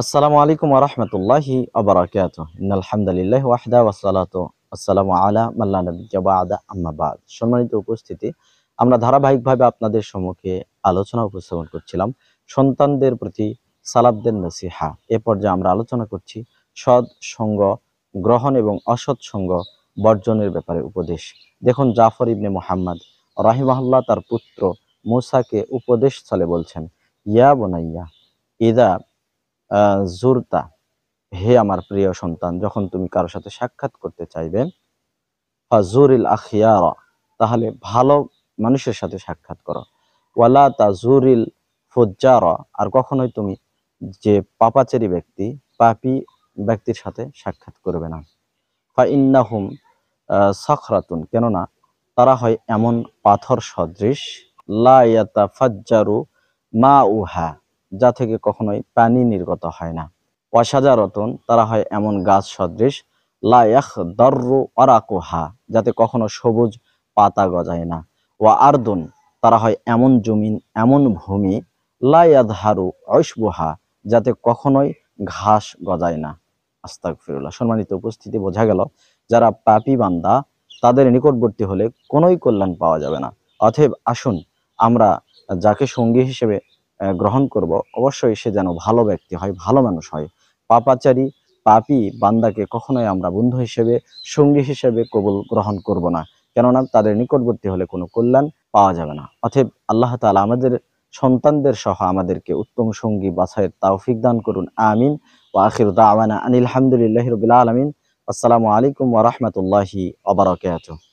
আসসালামু আলাইকুম ওয়া রাহমাতুল্লাহি ওয়া বারাকাতুহু। ইন্নাল হামদালিল্লাহি ওয়াহদা ওয়াসসালাতু ওয়াসসালামু আলা মান লা নাবিয়্যা বা'দা আম্মা বা'দ। সম্মানিত উপস্থিতি, আমরা ধারাবাহিকভাবে আপনাদের সম্মুখে আলোচনা উপস্থাপন করছিলাম সন্তানদের প্রতি সালাফদের নসিহা। এ পর্যায়ে আমরা আলোচনা করছি সৎ সঙ্গ গ্রহণ এবং অসৎ সঙ্গ বর্জনের ব্যাপারে উপদেশ। দেখুন, জাফর ইবনে মুহাম্মদ রাহিমাহুল্লাহ তার পুত্র মূসাকে উপদেশ ছলে বলছেন, ইয়া বুনাইয়া ইদা জুরতা, হে আমার প্রিয় সন্তান, যখন তুমি কারো সাথে সাক্ষাৎ করতে চাইবে, ফাজুরিল আখিয়ারা, তাহলে ভালো মানুষের সাথে সাক্ষাৎ করো। ওয়ালা তাজুরিল ফুজ্জারা, আর কখনোই তুমি যে পাপাচারী ব্যক্তি, পাপী ব্যক্তির সাথে সাক্ষাৎ করবে না। ফা ইন্নাহুম সাখরাতুন, কেননা তারা হয় এমন পাথর সদৃশ, লা ইয়াতাফাজ্জারু মা উহা, যা থেকে কখনোই পানি নির্গত হয় না। ওয়াশাজারাতুন, তারা হয় এমন গাছ সদৃশ, লা ইয়াখদাররু ওয়ারাকুহা, যাতে কখনো সবুজ পাতা গজায় না। ওয়া আরদুন, তারা হয় এমন জমিন, এমন ভূমি, লা ইয়াযহারু উশবুহা, যাতে কখনোই ঘাস গজায় না। আস্তাগফিরুল্লাহ। সম্মানিত উপস্থিতি, বোঝা গেল যারা পাপী বান্দা তাদের নিকটবর্তী হলে কোনোই কল্যাণ পাওয়া যাবে না। অতএব আসুন, আমরা যাকে সঙ্গী হিসেবে গ্রহণ করব, অবশ্যই সে যেন ভালো ব্যক্তি হয়, ভালো মানুষ হয়। পাপাচারী পাপী বান্দাকে কখনোই আমরা বন্ধু হিসেবে, সঙ্গী হিসেবে কবুল গ্রহণ করব না, কেননা তাদের নিকটবর্তী হলে কোনো কল্যাণ পাওয়া যাবে না। অতএব আল্লাহ তাআলা আমাদের সন্তানদের সহ আমাদেরকে উত্তম সঙ্গী বাছাইয়ের তৌফিক দান করুন, আমিন। ওয়া আখিরু দাওয়ানা আনিল হামদুলিল্লাহি রাব্বিল আলামিন। আসসালামু আলাইকুম ওয়া রাহমাতুল্লাহি ওয়া বারাকাতুহু।